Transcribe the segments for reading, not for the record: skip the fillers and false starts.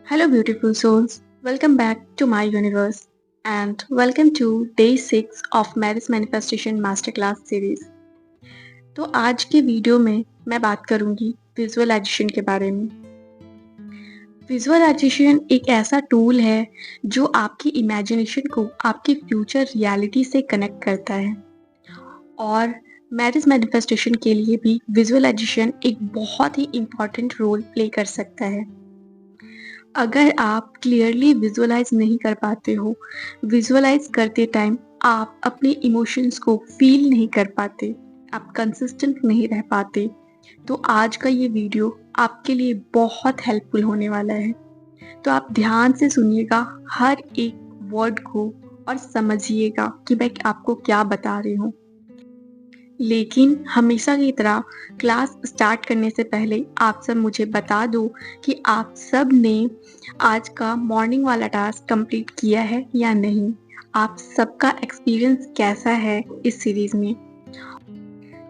Hello, beautiful souls. Welcome back to my universe and welcome to day 6 of Marriage Manifestation Masterclass series. तो आज के video में मैं बात करूंगी विजुअलाइजेशन के बारे में। विजुअलाइजेशन एक ऐसा टूल है जो आपकी इमेजिनेशन को आपकी फ्यूचर रियलिटी से कनेक्ट करता है और मैरिज मैनिफेस्टेशन के लिए भी विजुअलाइजेशन एक बहुत ही इम्पॉर्टेंट रोल प्ले कर सकता है। अगर आप क्लियरली विजुअलाइज नहीं कर पाते हो, विजुअलाइज करते टाइम आप अपने इमोशंस को फील नहीं कर पाते, आप कंसिस्टेंट नहीं रह पाते, तो आज का ये वीडियो आपके लिए बहुत हेल्पफुल होने वाला है। तो आप ध्यान से सुनिएगा हर एक वर्ड को और समझिएगा कि मैं आपको क्या बता रही हूँ। लेकिन हमेशा की तरह क्लास स्टार्ट करने से पहले आप सब मुझे बता दो कि आप सब ने आज का मॉर्निंग वाला टास्क कंप्लीट किया है या नहीं। आप सबका एक्सपीरियंस कैसा है इस सीरीज में।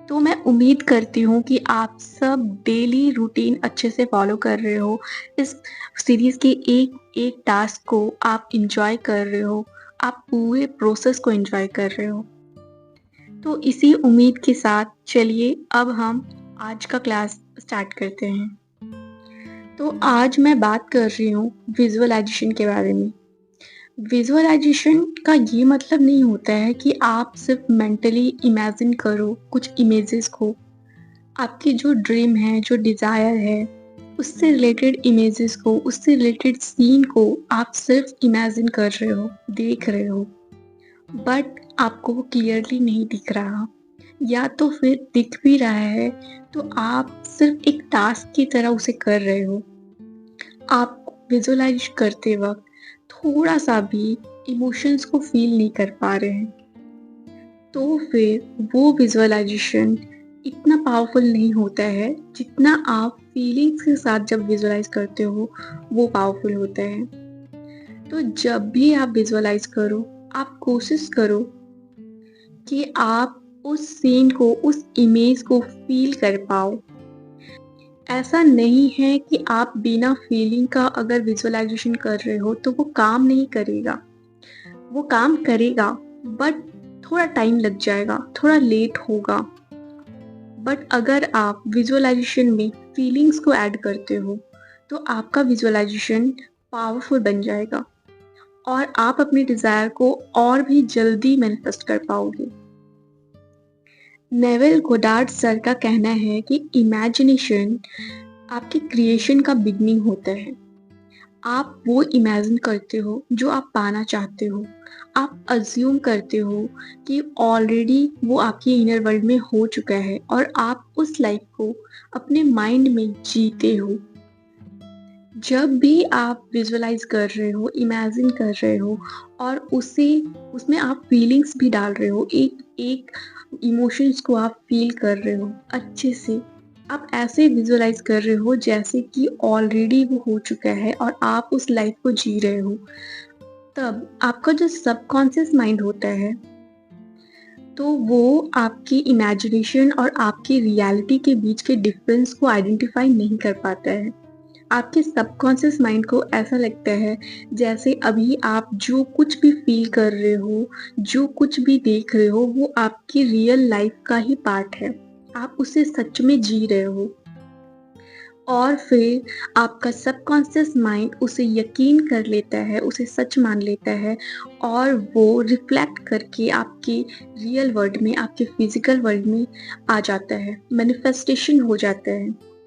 तो मैं उम्मीद करती हूँ कि आप सब डेली रूटीन अच्छे से फॉलो कर रहे हो, इस सीरीज के एक एक टास्क को आप इंजॉय कर रहे हो, आप पूरे प्रोसेस को इंजॉय कर रहे हो। तो इसी उम्मीद के साथ चलिए अब हम आज का क्लास स्टार्ट करते हैं। तो आज मैं बात कर रही हूँ विजुअलाइजेशन के बारे में। विजुअलाइजेशन का ये मतलब नहीं होता है कि आप सिर्फ मेंटली इमेजिन करो कुछ इमेजेस को। आपकी जो ड्रीम है, जो डिज़ायर है, उससे रिलेटेड इमेजेस को, उससे रिलेटेड सीन को आप सिर्फ इमेजिन कर रहे हो, देख रहे हो, बट आपको वो क्लियरली नहीं दिख रहा, या तो फिर दिख भी रहा है तो आप सिर्फ एक टास्क की तरह उसे कर रहे हो। आप विजुअलाइज करते वक्त थोड़ा सा भी इमोशंस को फील नहीं कर पा रहे हैं, तो फिर वो विजुअलाइजेशन इतना पावरफुल नहीं होता है जितना आप फीलिंग्स के साथ जब विजुअलाइज करते हो वो पावरफुल होता है। तो जब भी आप विजुअलाइज करो, आप कोशिश करो कि आप उस सीन को, उस इमेज को फील कर पाओ। ऐसा नहीं है कि आप बिना फीलिंग का अगर विजुअलाइजेशन कर रहे हो तो वो काम नहीं करेगा। वो काम करेगा बट थोड़ा टाइम लग जाएगा, थोड़ा लेट होगा। बट अगर आप विजुअलाइजेशन में फीलिंग्स को ऐड करते हो तो आपका विजुअलाइजेशन पावरफुल बन जाएगा और आप अपने डिज़ायर को और भी जल्दी मैनिफेस्ट कर पाओगे। नेविल गोडार्ड सर का कहना है कि इमेजिनेशन आपकी क्रिएशन का बिगनिंग होता है। आप वो इमेजिन करते हो जो आप पाना चाहते हो। आप अज्यूम करते हो कि ऑलरेडी वो आपके इनर वर्ल्ड में हो चुका है और आप उस लाइफ को अपने माइंड में जीते हो। जब भी आप विजुअलाइज कर रहे हो, इमेजिन कर रहे हो और उसमें आप फीलिंग्स भी डाल रहे हो, एक एक इमोशंस को आप फील कर रहे हो अच्छे से, आप ऐसे विजुअलाइज कर रहे हो जैसे कि ऑलरेडी वो हो चुका है और आप उस लाइफ को जी रहे हो। तब आपका जो सबकॉन्शियस माइंड होता है तो वो आपकी इमेजिनेशन और आपकी रियलिटी के बीच के डिफरेंस को आइडेंटिफाई नहीं कर पाता है। आपके सबकॉन्शियस माइंड को ऐसा लगता है जैसे अभी आप जो कुछ भी फील कर रहे हो, जो कुछ भी देख रहे हो, वो आपकी रियल लाइफ का ही पार्ट है। आप उसे सच में जी रहे हो और फिर आपका सबकॉन्शियस माइंड उसे यकीन कर लेता है, उसे सच मान लेता है और वो रिफ्लेक्ट करके आपके रियल वर्ल्ड में, आपके फिजिकल वर्ल्ड में आ जाता है, मैनिफेस्टेशन हो जाता है।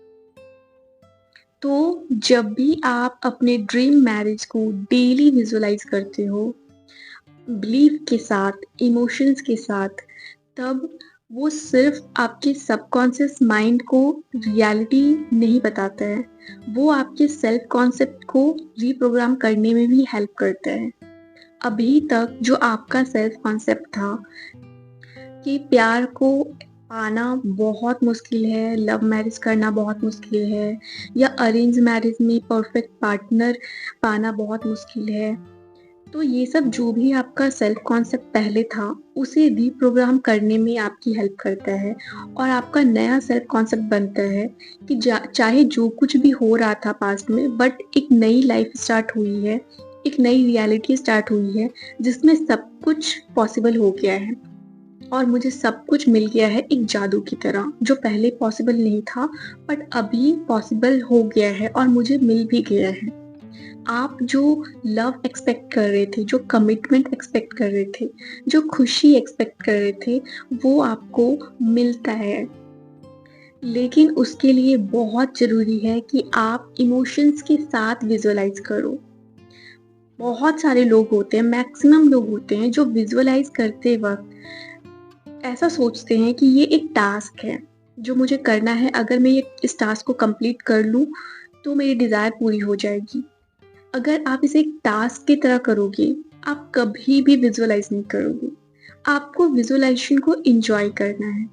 तो जब भी आप अपने ड्रीम मैरिज को डेली विजुअलाइज करते हो, बिलीफ के साथ, इमोशंस के साथ, तब वो सिर्फ आपके सबकॉन्शियस माइंड को रियलिटी नहीं बताता है, वो आपके सेल्फ कॉन्सेप्ट को रीप्रोग्राम करने में भी हेल्प करता है। अभी तक जो आपका सेल्फ कॉन्सेप्ट था कि प्यार को पाना बहुत मुश्किल है, लव मैरिज करना बहुत मुश्किल है, या अरेंज मैरिज में परफेक्ट पार्टनर पाना बहुत मुश्किल है, तो ये सब जो भी आपका सेल्फ कॉन्सेप्ट पहले था, उसे रीप्रोग्राम करने में आपकी हेल्प करता है और आपका नया सेल्फ कॉन्सेप्ट बनता है कि चाहे जो कुछ भी हो रहा था पास्ट में, बट एक नई लाइफ स्टार्ट हुई है, एक नई रियलिटी स्टार्ट हुई है, जिसमें सब कुछ पॉसिबल हो गया है और मुझे सब कुछ मिल गया है एक जादू की तरह, जो पहले पॉसिबल नहीं था, बट अभी पॉसिबल हो गया है और मुझे मिल भी गया है। आप जो लव एक्सपेक्ट कर रहे थे, जो कमिटमेंट एक्सपेक्ट कर रहे थे, जो खुशी एक्सपेक्ट कर रहे थे, वो आपको मिलता है। लेकिन उसके लिए बहुत ज़रूरी है कि आप इमोशंस के साथ विजुअलाइज़ करो। बहुत सारे लोग होते हैं, मैक्सिमम लोग होते हैं जो विजुअलाइज़ करते वक़्त ऐसा सोचते हैं कि ये एक टास्क है, जो मुझे करना है, अगर मैं ये इस टास्क को कंप्लीट कर लूँ, तो मेरी डिज़ायर पूरी हो जाएगी। अगर आप इसे एक टास्क की तरह करोगे, आप कभी भी विजुअलाइज़ नहीं करोगे। आपको विजुअलाइज़ेशन को एन्जॉय करना है।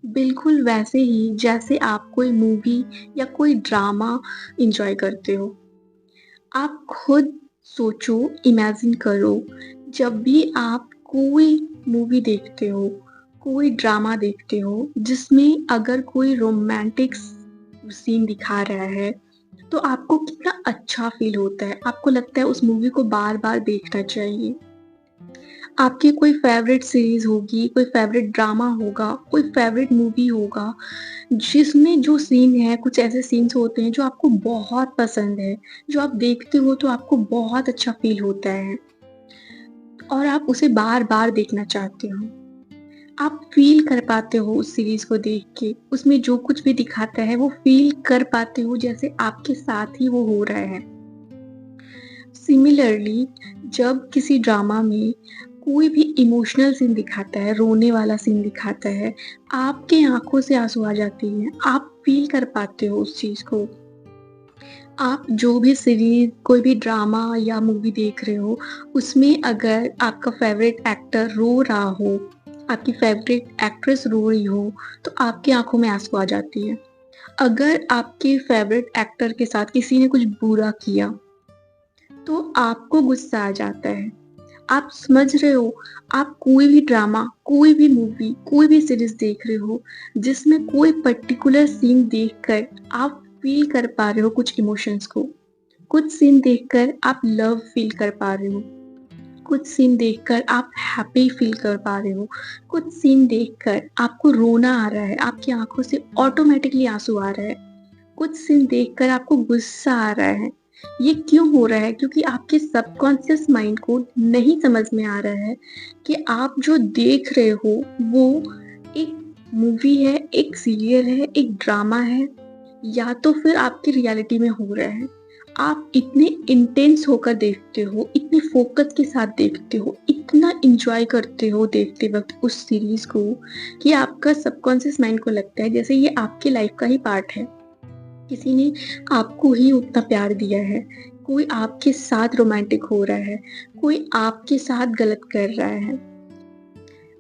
बिल्कुल वैसे ही जैसे आप कोई मूवी या कोई ड्रामा एन्जॉय करते हो। आप खुद सोचो, इमेजिन करो, जब भी आप कोई मूवी देखते हो, कोई ड्रामा देखते हो, जिसमें अगर कोई रोमांटिक सीन दिखा रहा है, तो आपको कितना अच्छा फ़ील होता है। आपको लगता है उस मूवी को बार-बार देखना चाहिए। आपकी कोई फ़ेवरेट सीरीज़ होगी, कोई फ़ेवरेट ड्रामा होगा, कोई फ़ेवरेट मूवी होगा, जिसमें जो सीन है, कुछ ऐसे सीन्स होते हैं जो आपको बहुत पसंद है, जो आप देखते हो तो आपको बहुत अच्छा फ़ील होता है और आप उसे बार-बार देखना चाहते हो। आप फ़ील कर पाते हो उस सीरीज़ को देख के, उसमें जो कुछ भी दिखाता है वो फ़ील कर पाते हो जैसे आपके साथ ही वो हो रहा है। सिमिलरली जब किसी ड्रामा में कोई भी इमोशनल सीन दिखाता है, रोने वाला सीन दिखाता है, आपके आँखों से आँसू आ जाती हैं, आप फ़ील कर पाते हो उस चीज़ को। आप जो भी सीरीज़, कोई भी ड्रामा या मूवी देख रहे हो, उसमें अगर आपका फ़ेवरेट एक्टर रो रहा हो, आपकी फ़ेवरेट एक्ट्रेस रो रही हो, तो आपकी आँखों में आँसू आ जाती हैं। अगर आपके फ़ेवरेट एक्टर के साथ किसी ने कुछ बुरा किया, तो आपको गुस्सा आ जाता है। आप समझ रहे हो, आप कोई भी ड्रामा, कोई भी मूवी, कोई भी सीरीज़ देख रहे हो, जिसमें कोई पर्टिकुलर सीन देखकर आप फ़ील कर पा रहे हो कुछ इमोशंस को। कुछ सीन देखकर आप लव फ़ील कर पा रहे हो, कुछ सीन देखकर आप हैप्पी फ़ील कर पा रहे हो, कुछ सीन देखकर आपको रोना आ रहा है, आपकी आँखों से ऑटोमैटिकली आँसू आ रहा है, कुछ सीन देखकर आपको गुस्सा आ रहा है। ये क्यों हो रहा है? क्योंकि आपके सबकॉन्शियस माइंड को नहीं समझ में आ रहा है कि आप जो देख रहे हो वो एक मूवी है, एक सीरियल है, एक ड्रामा है या तो फिर आपकी रियलिटी में हो रहा है। आप इतने इंटेंस होकर देखते हो, इतने फ़ोकस के साथ देखते हो, इतना एन्जॉय करते हो देखते वक़्त उस सीरीज़ को कि आपका सबकॉन्शियस माइंड को लगता है जैसे ये आपकी लाइफ़ का ही पार्ट है। किसी ने आपको ही उतना प्यार दिया है, कोई आपके साथ रोमांटिक हो रहा है, कोई आपके साथ गलत कर रहा है।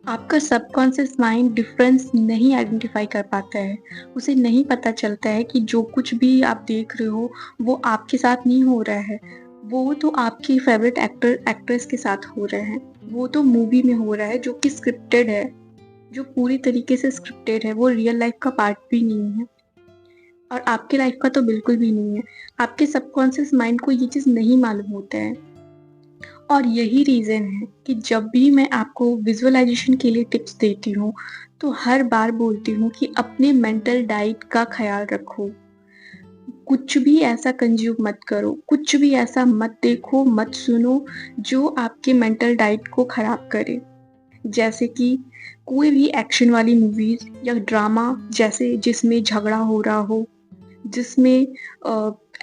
आपका सबकॉन्शियस माइंड डिफरेंस नहीं आइडेंटिफ़ाई कर पाता है, उसे नहीं पता चलता है कि जो कुछ भी आप देख रहे हो, वो आपके साथ नहीं हो रहा है, वो तो आपकी फ़ेवरेट एक्टर एक्ट्रेस के साथ हो रहा है, वो तो मूवी में हो रहा है जो कि स्क्रिप्टेड है, जो पूरी तरीके से स्क्रिप्टेड है, वो रियल लाइफ़ का पार्ट भी नहीं है। और आपकी लाइफ का तो बिल्कुल भी नहीं है। आपके सबकॉन्शियस माइंड को ये चीज़ नहीं मालूम होता है और यही रीज़न है कि जब भी मैं आपको विज़ुअलाइज़ेशन के लिए टिप्स देती हूँ, तो हर बार बोलती हूँ कि अपने मेंटल डाइट का ख़्याल रखो। कुछ भी ऐसा कंज़्यूम मत करो, कुछ भी ऐसा मत देखो, मत सुनो, जो आपके मेंटल डाइट को ख़राब करे। जैसे कि कोई भी एक्शन वाली मूवीज़ या ड्रामा जैसे जिसमें झगड़ा हो रहा हो, जिसमें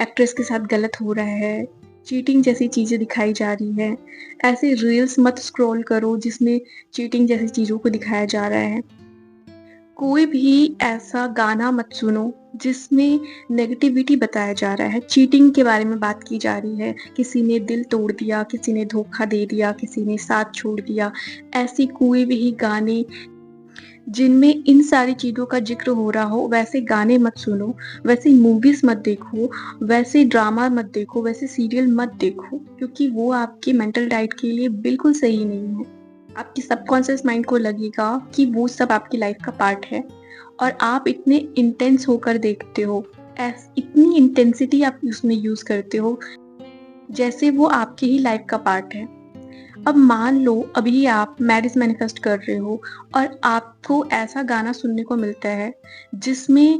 एक्ट्रेस के साथ गलत हो रहा है, चीटिंग जैसी चीज़ें दिखाई जा रही हैं। ऐसे रील्स मत स्क्रॉल करो जिसमें चीटिंग जैसी चीज़ों को दिखाया जा रहा है। कोई भी ऐसा गाना मत सुनो जिसमें नेगेटिविटी बताया जा रहा है, चीटिंग के बारे में बात की जा रही है, किसी ने दिल तोड़ दिया, किसी ने धोखा दे दिया, किसी ने साथ छोड़ दिया। ऐसी कोई भी गाने जिनमें इन सारी चीज़ों का ज़िक्र हो रहा हो, वैसे गाने मत सुनो, वैसी मूवीज़ मत देखो, वैसे ड्रामा मत देखो, वैसे सीरियल मत देखो, क्योंकि वो आपकी मेंटल डाइट के लिए बिल्कुल सही नहीं है। आपके सबकॉन्शियस माइंड को लगेगा कि वो सब आपकी लाइफ़ का पार्ट है और आप इतने इंटेंस होकर देखते हो, इतनी इंटेंसिटी आप उसमें यूज़ करते हो, जैसे वो आपके ही लाइफ़ का पार्ट है। अब मान लो अभी आप मैरिज मैनिफेस्ट कर रहे हो और आपको ऐसा गाना सुनने को मिलता है जिसमें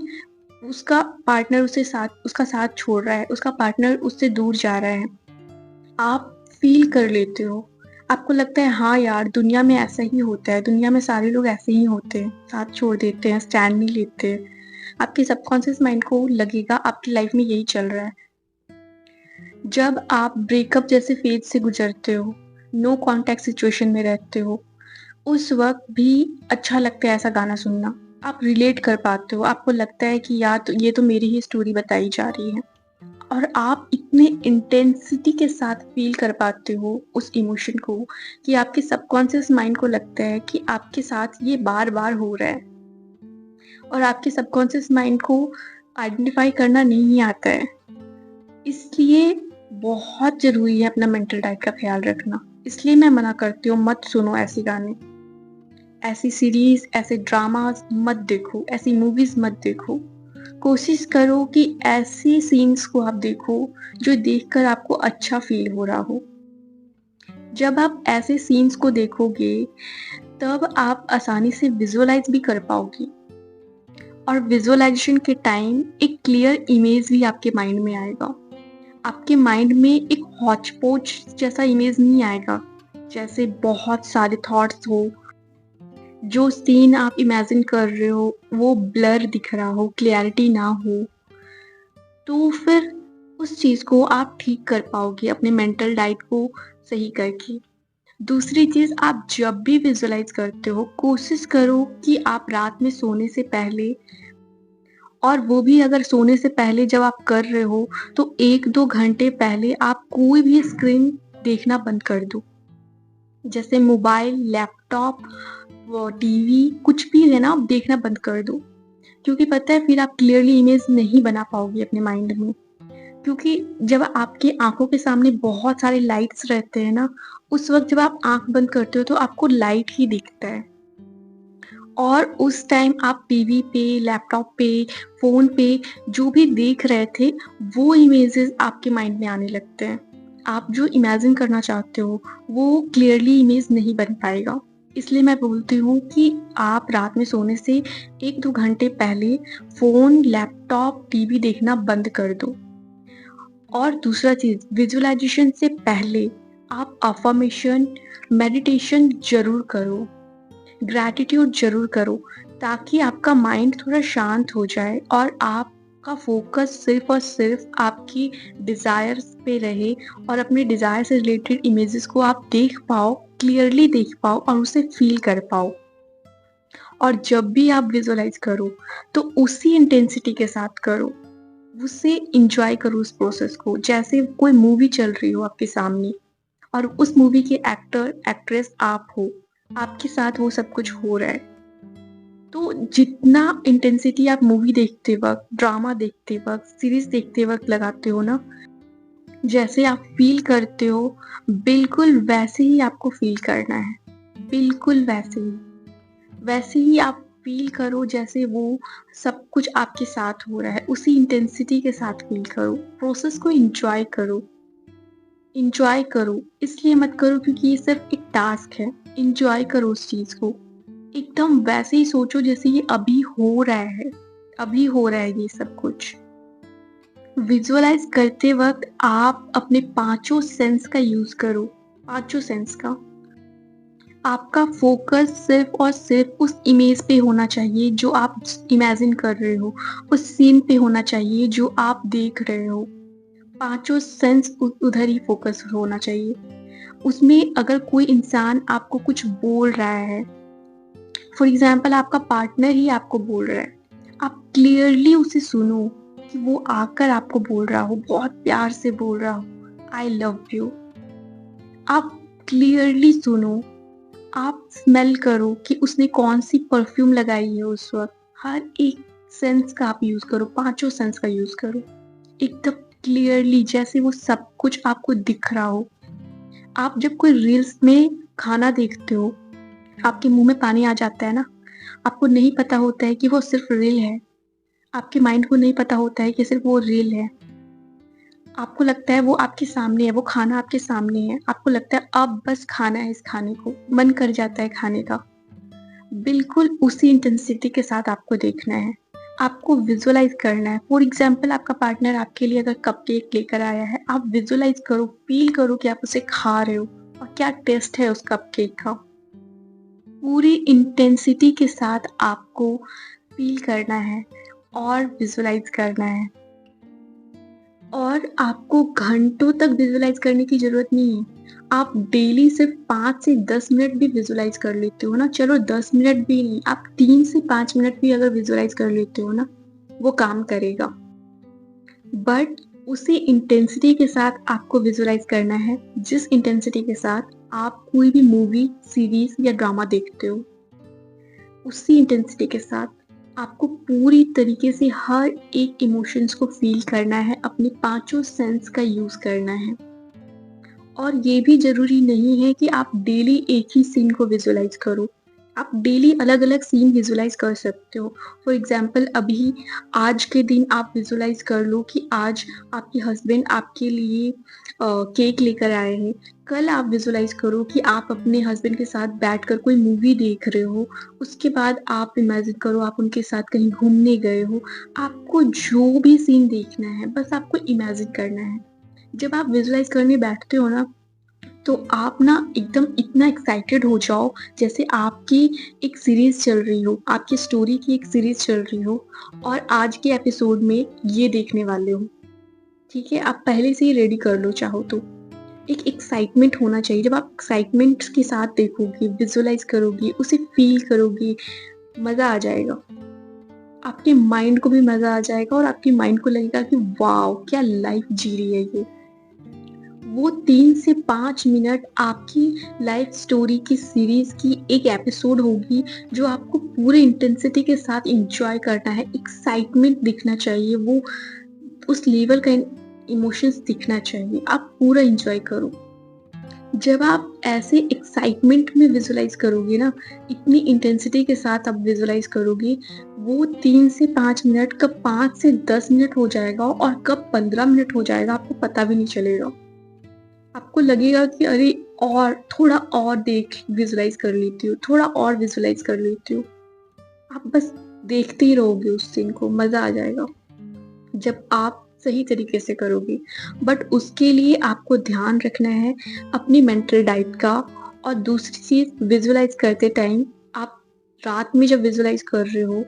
उसका पार्टनर उसका साथ छोड़ रहा है, उसका पार्टनर उससे दूर जा रहा है। आप फ़ील कर लेते हो। आपको लगता है हाँ यार, दुनिया में ऐसा ही होता है, दुनिया में सारे लोग ऐसे ही होते हैं, साथ छोड़ देते हैं, स्टैंड नहीं लेते। आपके सबकॉन्शियस माइंड को लगेगा आपकी लाइफ में यही चल रहा है। जब आप ब्रेकअप जैसे फेज से गुजरते हो, नो कॉन्टैक्ट सिचुएशन में रहते हो, उस वक़्त भी अच्छा लगता है ऐसा गाना सुनना। आप रिलेट कर पाते हो, आपको लगता है कि यार तो ये तो मेरी ही स्टोरी बताई जा रही है और आप इतने इंटेंसिटी के साथ फ़ील कर पाते हो उस इमोशन को कि आपके सबकॉन्शियस माइंड को लगता है कि आपके साथ ये बार-बार हो रहा है और आपके सबकॉन्शियस माइंड को आइडेंटिफ़ाई करना नहीं आता है। इसलिए बहुत ज़रूरी है अपना मेंटल डाइट का ख़्याल रखना। इसलिए मैं मना करती हूँ, मत सुनो ऐसे गाने। ऐसी सीरीज़, ऐसे ड्रामास मत देखो, ऐसी मूवीज़ मत देखो। कोशिश करो कि ऐसी सीन्स को आप देखो जो देखकर आपको अच्छा फ़ील हो रहा हो। जब आप ऐसे सीन्स को देखोगे, तब आप आसानी से विज़ुअलाइज़ भी कर पाओगे और विज़ुअलाइज़ेशन के टाइम एक क्लियर इमेज भी आपके माइंड में आएगा। आपके माइंड में एक हौच-पौच जैसा इमेज नहीं आएगा, जैसे बहुत सारे थॉट्स हो, जो सीन आप इमेजिन कर रहे हो वो ब्लर दिख रहा हो, क्लैरिटी ना हो, तो फिर उस चीज़ को आप ठीक कर पाओगे अपने मेंटल डाइट को सही करके। दूसरी चीज़, आप जब भी विज़ुअलाइज़ करते हो, कोशिश करो कि आप रात में सोने से पहले, और वो भी अगर सोने से पहले जब आप कर रहे हो, तो 1-2 घंटे पहले आप कोई भी स्क्रीन देखना बंद कर दो। जैसे मोबाइल, लैपटॉप, वो टीवी कुछ भी है ना, आप देखना बंद कर दो। क्योंकि पता है फिर आप क्लियरली इमेज नहीं बना पाओगे अपने माइंड में। क्योंकि जब आपकी आँखों के सामने बहुत सारे लाइट्स रहते हैं ना, उस वक़्त जब आप आँख बंद करते हो तो आपको लाइट ही दिखता है। और उस टाइम आप टीवी पे, लैपटॉप पे, फ़ोन पे जो भी देख रहे थे, वो इमेजेस आपके माइंड में आने लगते हैं। आप जो इमेजिन करना चाहते हो, वो क्लियरली इमेज नहीं बन पाएगा। इसलिए मैं बोलती हूँ कि आप रात में सोने से 1-2 घंटे पहले फ़ोन, लैपटॉप, टीवी देखना बंद कर दो। और दूसरा चीज़, विजुअलाइज़ेशन से पहले आप अफ़र्मेशन, मेडिटेशन ज़रूर करो। ग्रैटिट्यूड ज़रूर करो, ताकि आपका माइंड थोड़ा शांत हो जाए और आपका फ़ोकस सिर्फ़ और सिर्फ़ आपकी डिज़ायर्स पे रहे और अपने डिज़ायर से रिलेटेड इमेजेस को आप देख पाओ, क्लियरली देख पाओ और उसे फ़ील कर पाओ। और जब भी आप विज़ुअलाइज़ करो, तो उसी इंटेंसिटी के साथ करो, उसे एन्जॉय करो उस प्रोसेस को, जैसे कोई मूवी चल रही हो आपके सामने और उस मूवी के एक्टर, एक्ट्रेस आप हो, आपके साथ वो सब कुछ हो रहा है। तो जितना इंटेंसिटी आप मूवी देखते वक़्त, ड्रामा देखते वक़्त, सीरीज़ देखते वक़्त लगाते हो ना, जैसे आप फ़ील करते हो, बिल्कुल वैसे ही आपको फ़ील करना है। बिल्कुल वैसे ही। वैसे ही आप फ़ील करो जैसे वो सब कुछ आपके साथ हो रहा है, उसी इंटेंसिटी के साथ फ़ील करो। प्रोसेस को एन्जॉय करो। एन्जॉय करो, इसलिए मत करो क्योंकि ये सिर्फ़ एक टास्क है। एन्जॉय करो उस चीज़ को। एकदम वैसे ही सोचो जैसे ये अभी हो रहा है, अभी हो रहा है ये सब कुछ। विज़ुअलाइज़ करते वक़्त आप अपने पाँचों सेंस का यूज़ करो, पाँचों सेंस का। आपका फ़ोकस सिर्फ़ और सिर्फ़ उस इमेज पे होना चाहिए जो आप इमेजिन कर रहे हो, उस सीन पे होना चाहिए जो आप देख रहे हो। पाँचों सेंस उधर ही फ़ोकस होना चाहिए। उसमें अगर कोई इंसान आपको कुछ बोल रहा है, फॉर एग्ज़ाम्पल आपका पार्टनर ही आपको बोल रहा है, आप क्लियरली उसे सुनो कि वो आकर आपको बोल रहा हो, बहुत प्यार से बोल रहा हो, आई लव यू। आप क्लियरली सुनो, आप स्मेल करो कि उसने कौन-सी परफ्यूम लगाई है उस वक़्त। हर एक सेंस का आप यूज़ करो, पाँचों सेंस का यूज़ करो। एकदम क्लियरली जैसे वो सब कुछ आपको दिख रहा हो। आप जब कोई रील्स में खाना देखते हो, आपके मुँह में पानी आ जाता है ना, आपको नहीं पता होता है कि वो सिर्फ़ रील है। आपके माइंड को नहीं पता होता है कि सिर्फ़ वो रील है। आपको लगता है वो आपके सामने है, वो खाना आपके सामने है। आपको लगता है अब बस खाना है इस खाने को, मन कर जाता है खाने का। बिल्कुल उसी इंटेंसिटी के साथ आपको देखना है। आपको विज़ुअलाइज़ करना है। फॉर एग्ज़ाम्पल आपका पार्टनर आपके लिए अगर कपकेक लेकर आया है, आप विज़ुअलाइज़ करो, फ़ील करो कि आप उसे खा रहे हो और क्या टेस्ट है उस कपकेक का। पूरी इंटेंसिटी के साथ आपको फ़ील करना है और विज़ुअलाइज़ करना है। और आपको घंटों तक विज़ुअलाइज़ करने की ज़रूरत नहीं है। आप डेली सिर्फ़ 5 से 10 मिनट भी विज़ुअलाइज़ कर लेते हो ना, चलो 10 मिनट भी नहीं, आप 3 से 5 मिनट भी अगर विज़ुअलाइज़ कर लेते हो ना, वो काम करेगा। बट उसी इंटेंसिटी के साथ आपको विज़ुअलाइज़ करना है, जिस इंटेंसिटी के साथ आप कोई भी मूवी, सीरीज़ या ड्रामा देखते हो। उसी इंटेंसिटी के साथ आपको पूरी तरीके से हर एक इमोशंस को फ़ील करना है, अपने पाँचों सेंस का यूज़ करना है। और ये भी ज़रूरी नहीं है कि आप डेली एक ही सीन को विज़ुअलाइज़ करो। आप डेली अलग-अलग सीन विज़ुअलाइज़ कर सकते हो। फॉर एग्ज़ाम्पल अभी आज के दिन आप विज़ुअलाइज़ कर लो कि आज आपके हस्बैंड आपके लिए केक लेकर आए हैं। कल आप विज़ुअलाइज़ करो कि आप अपने हस्बैंड के साथ बैठकर कोई मूवी देख रहे हो। उसके बाद आप इमेजिन करो आप उनके साथ कहीं घूमने गए हो। आपको जो भी सीन देखना है, बस आपको इमेजिन करना है। जब आप विजुअलाइज़ करने बैठते हो ना, तो आप ना एकदम इतना एक्साइटेड हो जाओ जैसे आपकी एक सीरीज़ चल रही हो, आपकी स्टोरी की एक सीरीज़ चल रही हो और आज के एपिसोड में ये देखने वाले हो, ठीक है? आप पहले से ही रेडी कर लो चाहो तो। एक एक्साइटमेंट होना चाहिए, जब आप एक्साइटमेंट के साथ देखोगे, विजुअलाइज़ करोगे, उसे फ़ील करोगे, मज़ा आ जाएगा। आपके माइंड को भी मज़ा आ जाएगा और आपके माइंड को लगेगा कि वॉव! क्या लाइफ़ जी रही है ये। वो 3 से 5 मिनट आपकी लाइफ स्टोरी की सीरीज़ की एक एपिसोड होगी जो आपको पूरे इंटेंसिटी के साथ एन्जॉय करना है, एक्साइटमेंट दिखना चाहिए, वो उस लेवल का इमोशंस दिखना चाहिए, आप पूरा एन्जॉय करो। जब आप ऐसे एक्साइटमेंट में विजुअलाइज़ करोगे ना, इतनी इंटेंसिटी के साथ आप विजुअलाइज़ करोगे, वो 3 से 5 मिनट कब 5 से 10 मिनट हो जाएगा और कब 15 मिनट हो जाएगा आपको पता भी नहीं चलेगा। आपको लगेगा कि अरे और थोड़ा और देख विजुअलाइज़ कर लेती हूँ, थोड़ा और विजुअलाइज़ कर लेती हूँ। आप बस देखते ही रहोगे उस सीन को, मज़ा आ जाएगा, जब आप सही तरीके से करोगे। बट उसके लिए आपको ध्यान रखना है अपनी मेंटल डाइट का और दूसरी चीज़ विजुअलाइज़ करते टाइम आप रात में जब विजुअलाइज़ कर रहे हो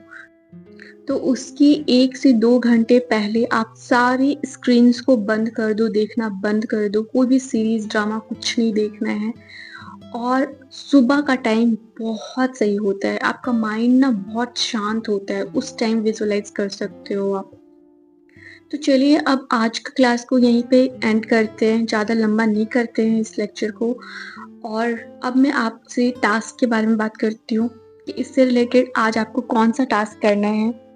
तो उसकी 1 से 2 घंटे पहले आप सारी स्क्रीन्स को बंद कर दो, देखना बंद कर दो, कोई भी सीरीज़, ड्रामा कुछ नहीं देखना है। और सुबह का टाइम बहुत सही होता है, आपका माइंड ना बहुत शांत होता है, उस टाइम विजुअलाइज़ कर सकते हो आप। तो चलिए अब आज का क्लास को यहीं पे एंड करते हैं, ज़्यादा लंबा नहीं करते हैं इस लेक्चर को। और अब मैं आपसे टास्क के बारे में बात करती हूँ कि इससे रिलेटेड आज आपको कौन-सा टास्क करना है।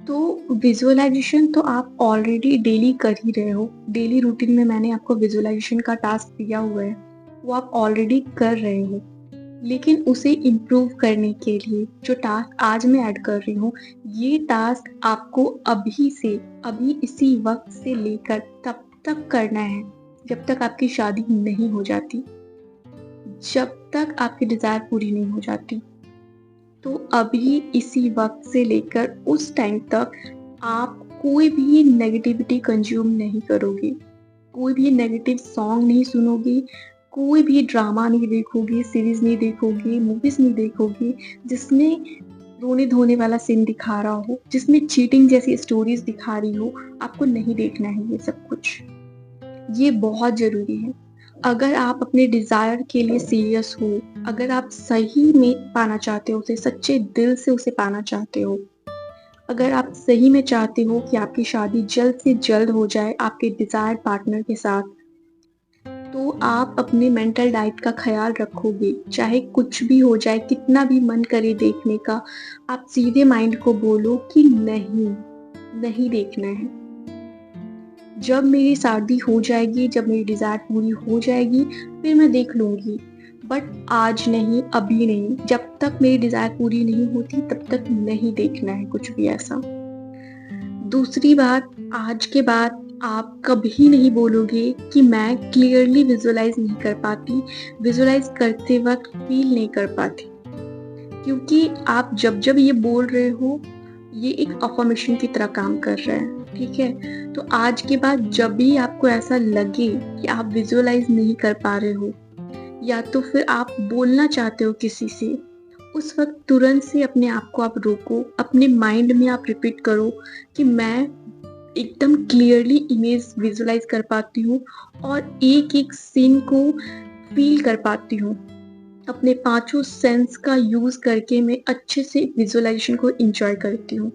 तो विजुअलाइजेशन तो आप ऑलरेडी डेली कर ही रहे हो। डेली रूटीन में मैंने आपको विजुअलाइजेशन का टास्क दिया हुआ है, वो आप ऑलरेडी कर रहे हो। लेकिन उसे इम्प्रूव करने के लिए जो टास्क आज मैं ऐड कर रही हूँ, ये टास्क आपको अभी से, अभी इसी वक़्त से लेकर तब तक करना है, जब तक आपकी शादी नहीं हो जाती, जब तक आपकी डिज़ायर पूरी नहीं हो जाती। तो अभी इसी वक़्त से लेकर उस टाइम तक आप कोई भी नेगेटिविटी कंज़्यूम नहीं करोगे, कोई भी नेगेटिव सॉन्ग नहीं सुनोगे, कोई भी ड्रामा नहीं देखोगे, सीरीज़ नहीं देखोगे, मूवीज़ नहीं देखोगे, जिसमें रोने-धोने वाला सीन दिखा रहा हो, जिसमें चीटिंग जैसी स्टोरीज़ दिखा रही हो, आपको नहीं देखना है ये सब कुछ। ये बहुत ज़रूरी है। अगर आप अपने डिज़ायर के लिए सीरियस हो, अगर आप सही में पाना चाहते हो उसे, सच्चे दिल से उसे पाना चाहते हो, अगर आप सही में चाहते हो कि आपकी शादी जल्द से जल्द हो जाए आपके डिज़ायर्ड पार्टनर के साथ, तो आप अपने मेंटल डाइट का ख़्याल रखोगे, चाहे कुछ भी हो जाए, कितना भी मन करे देखने का, आप सीधे माइंड को बोलो कि नहीं, नहीं देखना है। जब मेरी शादी हो जाएगी, जब मेरी डिज़ायर पूरी हो जाएगी, फिर मैं देख लूँगी। बट आज नहीं, अभी नहीं, जब तक मेरी डिज़ायर पूरी नहीं होती, तब तक नहीं देखना है कुछ भी ऐसा। दूसरी बात, आज के बाद आप कभी नहीं बोलोगे कि मैं क्लियरली विजुअलाइज़ नहीं कर पाती, विजुअलाइज़ करते वक़्त फ़ील नहीं कर पाती। क्योंकि आप जब-जब ये बोल रहे हो, ये एक अफ़र्मेशन की तरह काम कर रहा है, ठीक है? तो आज के बाद जब भी आपको ऐसा लगे कि आप विजुअलाइज़ नहीं कर पा रहे हो, या तो फिर आप बोलना चाहते हो किसी से, उस वक़्त तुरंत से अपने आप को आप रोको, अपने माइंड में आप रिपीट करो कि मैं एकदम क्लियरली इमेज विजुअलाइज़ कर पाती हूँ और एक-एक सीन को फ़ील कर पाती हूँ। अपने पाँचों सेंस का यूज़ करके मैं अच्छे से विजुअलाइज़ेशन को एन्जॉय करती हूँ।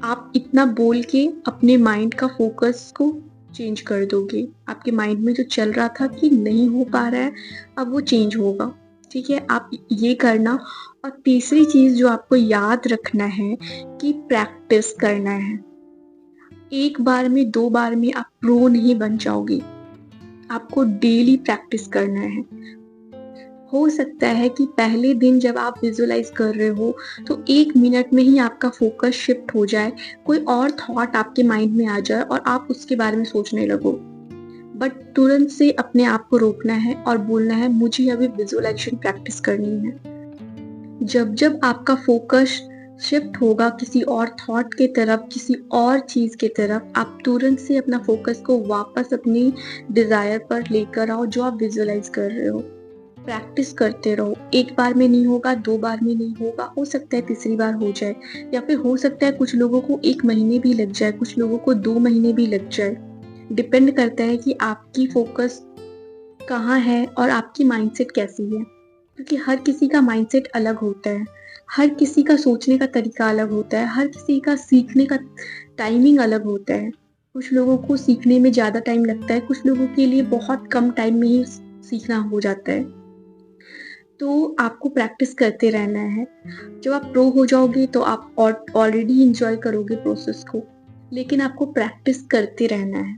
आप इतना बोल के अपने माइंड का फ़ोकस को चेंज कर दोगे। आपके माइंड में जो चल रहा था कि नहीं हो पा रहा है, अब वो चेंज होगा, ठीक है? आप ये करना। और तीसरी चीज़ जो आपको याद रखना है कि प्रैक्टिस करना है। एक बार में, 2 बार में आप प्रो नहीं बन जाओगे। आपको डेली प्रैक्टिस करना है। हो सकता है कि पहले दिन जब आप विजुअलाइज़ कर रहे हो, तो 1 मिनट में ही आपका फ़ोकस शिफ्ट हो जाए, कोई और थॉट आपके माइंड में आ जाए और आप उसके बारे में सोचने लगो। बट तुरंत से अपने आप को रोकना है और बोलना है, मुझे अभी विजुअलाइज़ेशन प्रैक्टिस करनी है। जब-जब आपका फ़ोकस शिफ्ट होगा किसी और थॉट की तरफ, किसी और चीज़ की तरफ, आप तुरंत से अपना फ़ोकस को वापस अपनी डिज़ायर पर लेकर आओ जो आप विजुअलाइज़ कर रहे हो। प्रैक्टिस करते रहो। 1 बार में नहीं होगा, 2 बार में नहीं होगा, हो सकता है तीसरी बार हो जाए, या फिर हो सकता है कुछ लोगों को 1 महीने भी लग जाए, कुछ लोगों को 2 महीने भी लग जाए। डिपेंड करता है कि आपकी फ़ोकस कहाँ है और आपकी माइंडसेट कैसी है। क्योंकि हर किसी का माइंडसेट अलग होता है, हर किसी का सोचने का तरीका अलग होता है, हर किसी का सीखने का टाइमिंग अलग होता है। कुछ लोगों को सीखने में ज़्यादा टाइम लगता है, कुछ लोगों के लिए बहुत कम टाइम में ही सीखना हो जाता है। तो आपको प्रैक्टिस करते रहना है। जब आप प्रो हो जाओगे तो आप ऑलरेडी एन्जॉय करोगे प्रोसेस को, लेकिन आपको प्रैक्टिस करते रहना है,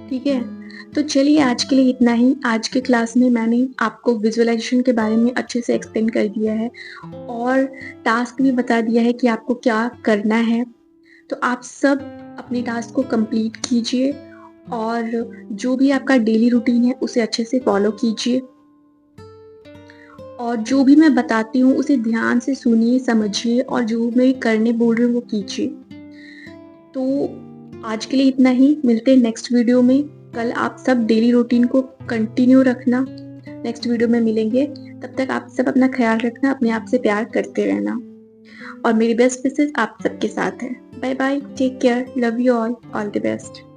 ठीक है? तो चलिए आज के लिए इतना ही। आज के क्लास में मैंने आपको विजुअलाइज़ेशन के बारे में अच्छे से एक्सप्लेन कर दिया है और टास्क भी बता दिया है कि आपको क्या करना है। तो आप सब अपने टास्क को कंप्लीट कीजिए और जो भी आपका डेली रूटीन है उसे अच्छे से फॉलो कीजिए। और जो भी मैं बताती हूँ उसे ध्यान से सुनिए, समझिए और जो मैं करने बोल रही हूँ वो कीजिए। तो आज के लिए इतना ही, मिलते हैं नेक्स्ट वीडियो में। कल आप सब डेली रूटीन को कंटिन्यू रखना। नेक्स्ट वीडियो में मिलेंगे, तब तक आप सब अपना ख्याल रखना, अपने आप से प्यार करते रहना और मेरी बेस्ट विशेज़ आप सबके साथ है। Bye bye, take care, love you all the best.